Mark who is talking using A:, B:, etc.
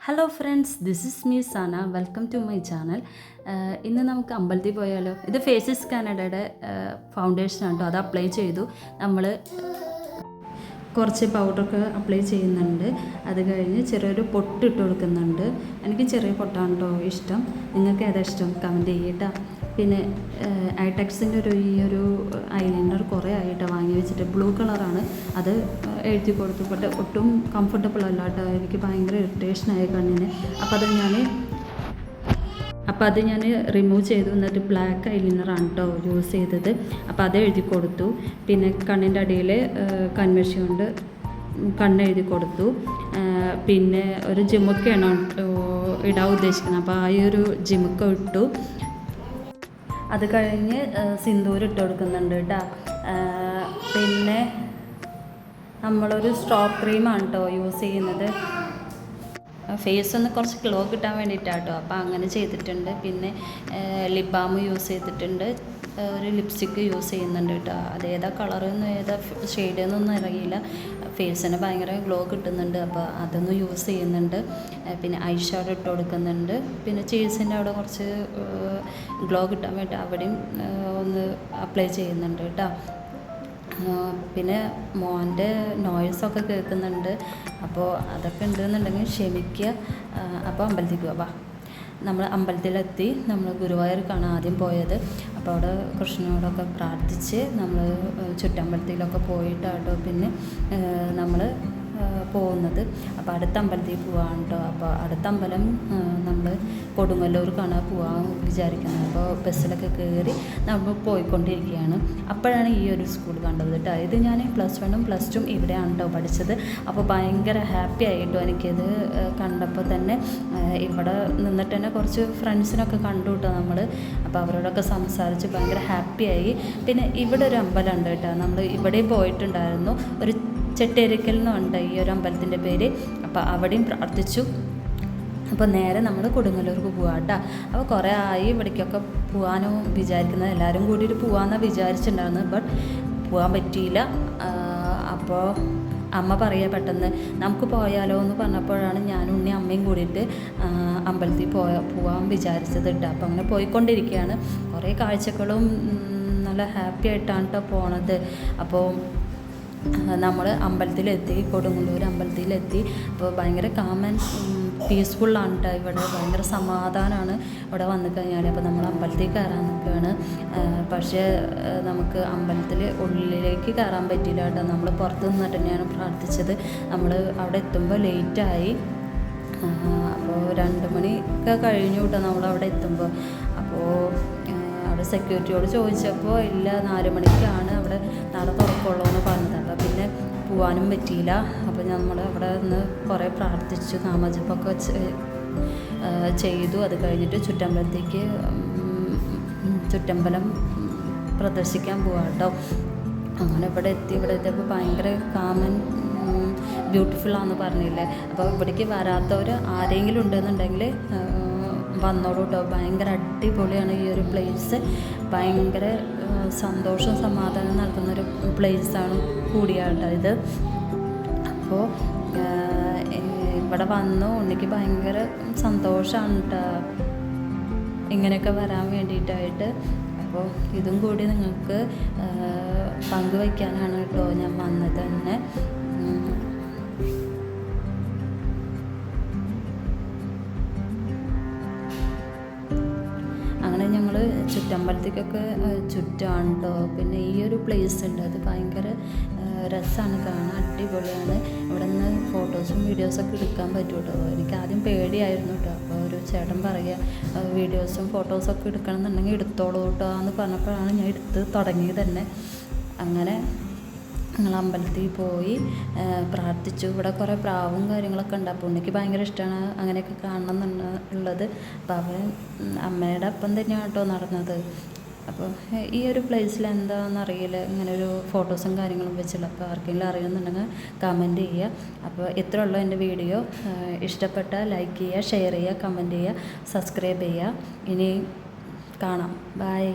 A: Hello friends, this is me Sana. Welcome to my channel. ഇന്ന് നമുക്ക് അമ്പലത്തിൽ പോയാലോ? ഇത് ഫേസസ് കാനഡയുടെ ഫൗണ്ടേഷനാണ് കേട്ടോ. അത് അപ്ലൈ ചെയ്തു. നമ്മൾ കുറച്ച് പൗഡറൊക്കെ അപ്ലൈ ചെയ്യുന്നുണ്ട്. അത് കഴിഞ്ഞ് ചെറിയൊരു പൊട്ട് ഇട്ട് കൊടുക്കുന്നുണ്ട്. എനിക്ക് ചെറിയ പൊട്ടാണ് കേട്ടോ ഇഷ്ടം. നിങ്ങൾക്ക് ഏതാ ഇഷ്ടം? കമൻറ്റ് ചെയ്യട്ടോ. പിന്നെ ഐടെക്സിൻ്റെ ഈ ഒരു ഐലൈനർ കുറേ ആയിട്ട് വാങ്ങി വെച്ചിട്ട് ബ്ലൂ കളറാണ്. അത് എഴുതി കൊടുത്തു. ബട്ട് ഒട്ടും കംഫർട്ടബിൾ അല്ല കേട്ടോ. എനിക്ക് ഭയങ്കര ഇറിറ്റേഷനായി കണ്ണിന്. അപ്പോൾ അത് ഞാൻ റിമൂവ് ചെയ്തു. എന്നിട്ട് ബ്ലാക്ക് ഐലൈനറാണ് കേട്ടോ യൂസ് ചെയ്തത്. അപ്പോൾ അത് എഴുതി കൊടുത്തു. പിന്നെ കണ്ണിൻ്റെ അടിയിൽ കൺമഷി കൊണ്ട് കണ്ണെഴുതി കൊടുത്തു. പിന്നെ ഒരു ജിമുക്കയാണ് ഇടാൻ ഉദ്ദേശിക്കുന്നത്. അപ്പോൾ ആ ഒരു ജിമുക്ക ഇട്ടു. അത് കഴിഞ്ഞ് സിന്ദൂരം ഇട്ട് കൊടുക്കുന്നുണ്ട് കേട്ടോ. പിന്നെ നമ്മളൊരു സ്ട്രോ ക്രീമാണ് കേട്ടോ യൂസ് ചെയ്യുന്നത്. ഫേസ് ഒന്ന് കുറച്ച് ഗ്ലോ കിട്ടാൻ വേണ്ടിയിട്ടാണ് കേട്ടോ. അപ്പോൾ അങ്ങനെ ചെയ്തിട്ടുണ്ട്. പിന്നെ ലിപ് ബാം യൂസ് ചെയ്തിട്ടുണ്ട്. ഒരു ലിപ്സ്റ്റിക്ക് യൂസ് ചെയ്യുന്നുണ്ട് കേട്ടോ. അതേതാ കളറെന്നും ഏതാ ഷെയ്ഡെന്നൊന്നും അറിയില്ല. ഫേസിന് ഭയങ്കര ഗ്ലോ കിട്ടുന്നുണ്ട്. അപ്പോൾ അതൊന്ന് യൂസ് ചെയ്യുന്നുണ്ട്. പിന്നെ ഐ ഷാഡോ ഇട്ട് കൊടുക്കുന്നുണ്ട്. പിന്നെ ചീസിൻ്റെ അവിടെ കുറച്ച് ഗ്ലോ കിട്ടാൻ വേണ്ടി അവിടെയും ഒന്ന് അപ്ലൈ ചെയ്യുന്നുണ്ട് കേട്ടോ. പിന്നെ മോൻ്റെ നോയ്സൊക്കെ കേൾക്കുന്നുണ്ട്. അപ്പോൾ അതൊക്കെ ഉണ്ടെന്നുണ്ടെങ്കിൽ ക്ഷമിക്കുക. അപ്പോൾ അമ്പലത്തിലേക്ക് പോവാം. നമ്മൾ അമ്പലത്തിലെത്തി. നമ്മൾ ഗുരുവായൂർക്കാണ് ആദ്യം പോയത്. അപ്പോൾ അവിടെ കൃഷ്ണനോടൊക്കെ പ്രാർത്ഥിച്ച് നമ്മൾ ചുറ്റമ്പലത്തിലൊക്കെ പോയിട്ടാട്ടോ പിന്നെ നമ്മൾ പോകുന്നത്. അപ്പോൾ അടുത്ത അമ്പലത്തിൽ പോവാണ് കേട്ടോ. അപ്പോൾ അടുത്ത അമ്പലം നമ്മൾ കൊടുങ്ങല്ലൂർക്കാണ് പോകാൻ വിചാരിക്കുന്നത്. അപ്പോൾ ബസ്സിലൊക്കെ കയറി നമ്മൾ പോയിക്കൊണ്ടിരിക്കുകയാണ്. അപ്പോഴാണ് ഈ ഒരു സ്കൂൾ കണ്ടത് കേട്ടോ. ഇത് ഞാൻ +1ഉം +2ഉം ഇവിടെയാണ് കേട്ടോ പഠിച്ചത്. അപ്പോൾ ഭയങ്കര ഹാപ്പി ആയിട്ടോ എനിക്കിത് കണ്ടപ്പോൾ തന്നെ. ഇവിടെ നിന്നിട്ട് തന്നെ കുറച്ച് ഫ്രണ്ട്സിനൊക്കെ കണ്ടു കേട്ടോ നമ്മൾ. അപ്പോൾ അവരോടൊക്കെ സംസാരിച്ച് ഭയങ്കര ഹാപ്പിയായി. പിന്നെ ഇവിടെ ഒരു അമ്പലമുണ്ട് കേട്ടോ. നമ്മൾ ഇവിടെ പോയിട്ടുണ്ടായിരുന്നു. ഒരു ചെട്ടേരിക്കൽ എന്നുണ്ട് ഈ ഒരു അമ്പലത്തിൻ്റെ പേര്. അപ്പോൾ അവിടെയും പ്രാർത്ഥിച്ചു. അപ്പോൾ നേരെ നമ്മൾ കൊടുങ്ങല്ലൂർക്ക് പോകാം കേട്ടോ. അപ്പോൾ കുറേ ആയി ഇവിടേക്കൊക്കെ പോകാനും വിചാരിക്കുന്നത്. എല്ലാവരും കൂടിയിട്ട് പോകാമെന്നാണ് വിചാരിച്ചിട്ടുണ്ടായിരുന്നത്. ബട്ട് പോകാൻ പറ്റിയില്ല. അപ്പോൾ അമ്മ പറയുക പെട്ടെന്ന് നമുക്ക് പോയാലോ എന്ന് പറഞ്ഞപ്പോഴാണ് ഞാനും ഉണ്ണി അമ്മയും കൂടിയിട്ട് അമ്പലത്തിൽ പോകാൻ വിചാരിച്ചത് കേട്ടോ. അപ്പോൾ അങ്ങനെ പോയിക്കൊണ്ടിരിക്കുകയാണ്. കുറേ കാഴ്ചകളും നല്ല ഹാപ്പി ആയിട്ടാണ് കേട്ടോ പോണത്. അപ്പോൾ നമ്മൾ അമ്പലത്തിലെത്തി, കൊടുങ്ങല്ലൂർ അമ്പലത്തിലെത്തി. അപ്പോൾ ഭയങ്കര കാമൻ പീസ്ഫുള്ളാണ് കേട്ടോ. ഇവിടെ ഭയങ്കര സമാധാനമാണ് ഇവിടെ വന്നു കഴിഞ്ഞാൽ. അപ്പോൾ നമ്മൾ അമ്പലത്തിൽ കയറാൻ നിൽക്കുകയാണ്. പക്ഷേ നമുക്ക് അമ്പലത്തിൽ ഉള്ളിലേക്ക് കയറാൻ പറ്റിയില്ല കേട്ടോ. നമ്മൾ പുറത്ത് നിന്നിട്ട് തന്നെയാണ് പ്രാർത്ഥിച്ചത്. നമ്മൾ അവിടെ എത്തുമ്പോൾ ലേറ്റായി. അപ്പോൾ 2 മണിയൊക്കെ കഴിഞ്ഞു കേട്ടോ നമ്മളവിടെ എത്തുമ്പോൾ. അപ്പോൾ അവിടെ സെക്യൂരിറ്റിയോട് ചോദിച്ചപ്പോൾ ഇല്ല, 4 മണിക്കാണ് അവിടെ നട തുറക്കുള്ളൂ എന്ന് പറഞ്ഞത്. അപ്പോൾ പിന്നെ പോകാനും പറ്റിയില്ല. അപ്പോൾ നമ്മൾ അവിടെ നിന്ന് കുറേ പ്രാർത്ഥിച്ചു, നാമജപമൊക്കെ ചെയ്തു. അത് കഴിഞ്ഞിട്ട് ചുറ്റമ്പലം പ്രദർശിക്കാൻ പോവാം കേട്ടോ. അങ്ങനെ ഇവിടെ എത്തിയപ്പോൾ ഭയങ്കര കാമൻ ബ്യൂട്ടിഫുള്ളാണെന്ന് പറഞ്ഞില്ലേ. അപ്പോൾ ഇവിടേക്ക് വരാത്തവർ ആരെങ്കിലും ഉണ്ടെന്നുണ്ടെങ്കിൽ വന്നോളൂ കേട്ടോ. ഭയങ്കര അടിപൊളിയാണ് ഈ ഒരു പ്ലേസ്. ഭയങ്കര സന്തോഷം സമാധാനം നൽകുന്നൊരു പ്ലേസാണ് കൂടിയാട്ടോ ഇത്. അപ്പോൾ ഇവിടെ വന്നു ഉണ്ണിക്ക് ഭയങ്കര സന്തോഷമാണ് കേട്ടോ ഇങ്ങനെയൊക്കെ വരാൻ വേണ്ടിയിട്ടായിട്ട്. അപ്പോൾ ഇതും കൂടി നിങ്ങൾക്ക് പങ്കുവയ്ക്കാനാണ് കേട്ടോ ഞാൻ വന്നത് തന്നെ. അങ്ങനെ ഞങ്ങൾ ചുറ്റമ്പലത്തേക്കൊക്കെ ചുറ്റാണ് കേട്ടോ. പിന്നെ ഈ ഒരു പ്ലേസ് ഉണ്ട്, അത് ഭയങ്കര രസമാണ് കാണാൻ, അടിപൊളിയാണ്. ഇവിടെ നിന്ന് ഫോട്ടോസും വീഡിയോസൊക്കെ എടുക്കാൻ പറ്റും കേട്ടോ. എനിക്ക് ആദ്യം പേടിയായിരുന്നു കേട്ടോ. അപ്പോൾ ഒരു ചേട്ടൻ പറയുക വീഡിയോസും ഫോട്ടോസൊക്കെ എടുക്കണം എന്നുണ്ടെങ്കിൽ എടുത്തോളൂ കേട്ടോ എന്ന് പറഞ്ഞപ്പോഴാണ് ഞാൻ എടുത്ത് തുടങ്ങിയത് തന്നെ. അങ്ങനെ ഞങ്ങൾ അമ്പലത്തിൽ പോയി പ്രാർത്ഥിച്ചു. ഇവിടെ കുറേ പ്രാവും കാര്യങ്ങളൊക്കെ ഉണ്ട്. അപ്പോൾ എനിക്ക് ഭയങ്കര ഇഷ്ടമാണ് അങ്ങനെയൊക്കെ കാണണം എന്നുള്ളത്. അപ്പോൾ അവൻ അമ്മയുടെ അപ്പം തന്നെയാണ് കേട്ടോ നടന്നത്. അപ്പോൾ ഈ ഒരു പ്ലേസിൽ എന്താണെന്നറിയില്ല, ഇങ്ങനെ ഒരു ഫോട്ടോസും കാര്യങ്ങളും വെച്ചുള്ള. അപ്പോൾ ആർക്കെങ്കിലും അറിയുന്നുണ്ടെങ്കിൽ കമൻറ്റ് ചെയ്യുക. അപ്പോൾ ഇത്ര ഉള്ളൂ എൻ്റെ വീഡിയോ. ഇഷ്ടപ്പെട്ടാൽ ലൈക്ക് ചെയ്യുക, ഷെയർ ചെയ്യുക, കമൻറ്റ് ചെയ്യുക, സബ്സ്ക്രൈബ് ചെയ്യുക. ഇനി കാണാം. ബൈ.